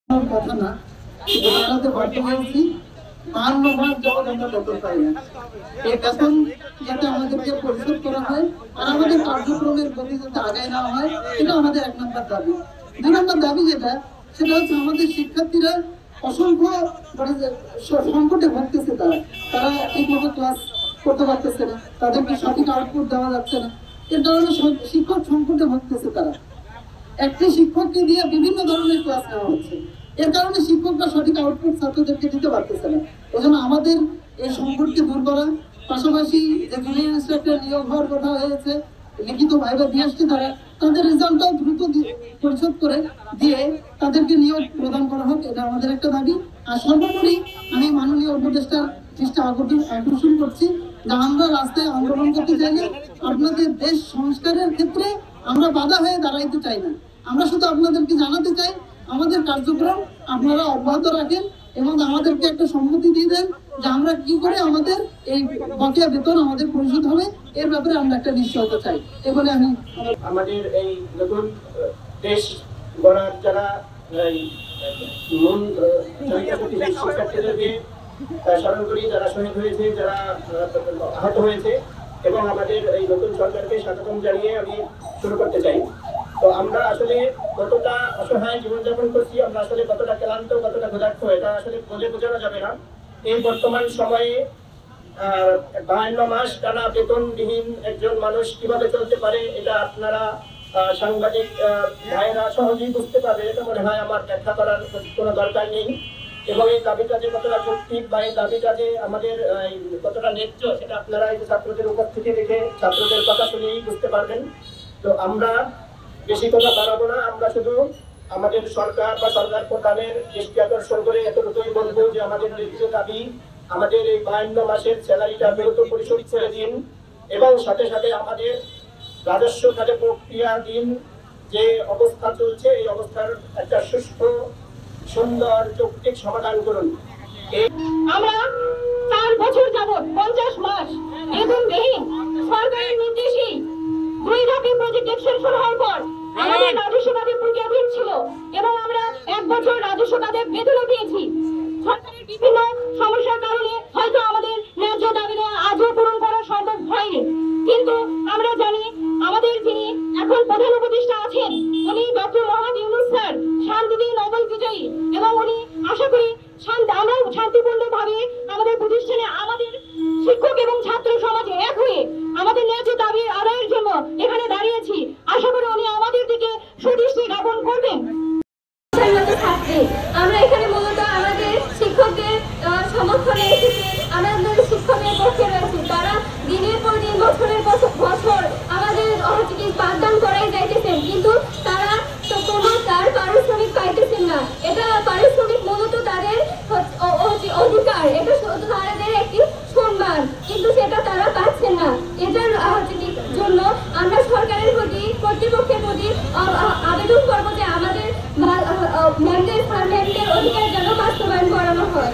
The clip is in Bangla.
কথা না বাড়াতে বাধ্য হয়েছি 52 মাস যাবত আমরা বেতন পাই না। এই বেতন যাতে আমাদেরকে পরিশোধ করা হয় আর আমাদের কার্যক্রমের গতি যাতে আগায় নেওয়া হয়, এটা আমাদের 1 নম্বর দাবি। 2 নম্বর দাবি সেটা হচ্ছে আমাদের শিক্ষার্থীরা অসংখ্য সংকটে ভুগতেছে। তারা ঠিকমতো ক্লাস করতে পারতেছে না, তাদেরকে সঠিক আউটপুট দেওয়া যাচ্ছে না। এর কারণে শিক্ষক সংকটে ভুগতেছে। তারা একটি শিক্ষককে দিয়ে বিভিন্ন ধরনের ক্লাস নেওয়া হচ্ছে, এর কারণে শিক্ষকরা সঠিক আউটপুট ছাত্রদেরকে দিতে পারতেছে না। এজন্য আমাদের এই সংকটকে দূর করা, পাশাপাশি যে জুনিয়র ইন্সট্রাক্টর নিয়োগ হওয়ার কথা হয়েছে, লিখিত ভাইবা দিয়ে আসছে, তাদের রেজাল্টটাও দ্রুত পরিশোধ করে দিয়ে তাদেরকে নিয়োগ প্রদান করা হোক, এটা আমাদের একটা দাবি। আর সর্বোপরি আমি মাননীয় উপদেষ্টার দৃষ্টি আকর্ষণ করছি যে আমরা রাস্তায় আন্দোলন করতে চাইলে আপনাদের দেশ সংস্কারের ক্ষেত্রে আমরা বাধা হয়ে দাঁড়াইতে চাই না। আমরা শুধু আপনাদেরকে জানাতে চাই আমাদের কার্যক্রম আপনারা অব্যাহত রাখেন এবং আমাদেরকে একটা সম্মতি দিয়ে দেন যে আমরা কি করে আমাদের এই বকেয়া বেতন আমাদের পরিশোধ হবে, এর ব্যাপারে আমরা একটা নিশ্চয়তা চাই। এবারে আমি আমাদের এই নতুন দেশ গড়ার যারা মূল শিক্ষার্থীদেরকে স্মরণ করি, যারা শহীদ হয়েছে, যারা আহত হয়েছে, এবং আমাদের এই নতুন সরকারকে স্বাগতম জানিয়ে আমি শুরু করতে চাই। তো আমরা আসলে কতটা অসহায় জীবনযাপন করছি, আমরা আসলে কতটা ক্লান্ত, কতটা ক্ষুধার্ত, এটা আসলে বলে বোঝানো যাবে না। এই বর্তমান সময়ে 52 মাস টানা বেতনবিহীন একজন মানুষ কিভাবে চলতে পারে, এটা আপনারা সাংবাদিক ভাইয়েরা সহজেই বুঝতে পারবে। এটা মনে হয় আমার ব্যাখ্যা করার কোনো দরকার নেই। এবং এই দাবিটা যে কতটা যৌক্তিক বা এই দাবিটা যে আমাদের কতটা ন্যায্য, সেটা আপনারা এই ছাত্রদের উপস্থিতি রেখে ছাত্রদের কথা শুনেই বুঝতে পারবেন। তো আমরা বেশি কথা বাড়াবো না, আমরা শুধু আমাদের সরকার বা সরকার প্রধানের দৃষ্টি আকর্ষণ করে এতটুকুই বলবো যে আমাদের ন্যায্য দাবি, আমাদের এই 52 মাসের স্যালারিটা দ্রুত পরিশোধ করে দিন, এবং সাথে সাথে আমাদের রাজস্ব খাতে প্রক্রিয়াধীন যে অবস্থা চলছে, এই অবস্থার একটা সুষ্ঠু সুন্দর যৌক্তিক সমাধান করুন। আমরা 4 বছর যাবত 50 মাস বেতনবিহীন সরকারের নির্দেশেই 2 ধাপে প্রজেক্ট এক্সটেনশন হওয়ার পর আমাদের রাজস্ব খাতে প্রক্রিয়াধীন ছিল এবং আমরা 1 বছর রাজস্ব খাতে বেতনও দিয়েছি। সরকারের বিভিন্ন সমস্যার কারণে হয়তো আমাদের ন্যায্য দাবিটা আজও পূরণ করা সম্ভব হয়নি, কিন্তু আমরা জানি আমাদের যিনি এখন প্রধান উপদেষ্টা আছেন উনি ডক্টর মোহাম্মদ ইউনূস স্যার শান্তিতে নোবেল বিজয়ী, এবং উনি আশা করি আমরা শান্তিপূর্ণভাবে আমাদের প্রতিষ্ঠানে আমাদের শিক্ষক এবং ছাত্র সমাজে এক হয়ে আমাদের ন্যায্য দাবি আদায়ের জন্য এখানে দাঁড়িয়েছি। আশা করি উনি আমাদের দিকে সুদৃষ্টি জ্ঞাপন করবেন। আমরা এখানে মূলত আমাদের শিক্ষকদের সমর্থনে এসেছি, আমাদের শিক্ষকের পক্ষে রয়েছি। তারা দিনের পর দিন বছরের বছর আমাদের পাঠদান করাই যাইতেছেন, কিন্তু তারা তো কোনো তার পারিশ্রমিক পাইতেছেন না। এটা পারিশ্রমিক মূলত তাদের অধিকার, এটা তাদের একটি সম্মান, কিন্তু সেটা তারা পাচ্ছেন না। এটার জন্য আমরা সরকারের প্রতি, কর্তৃপক্ষের প্রতি আবেদন করবো যে আমাদের ম্যামদের অধিকার যেন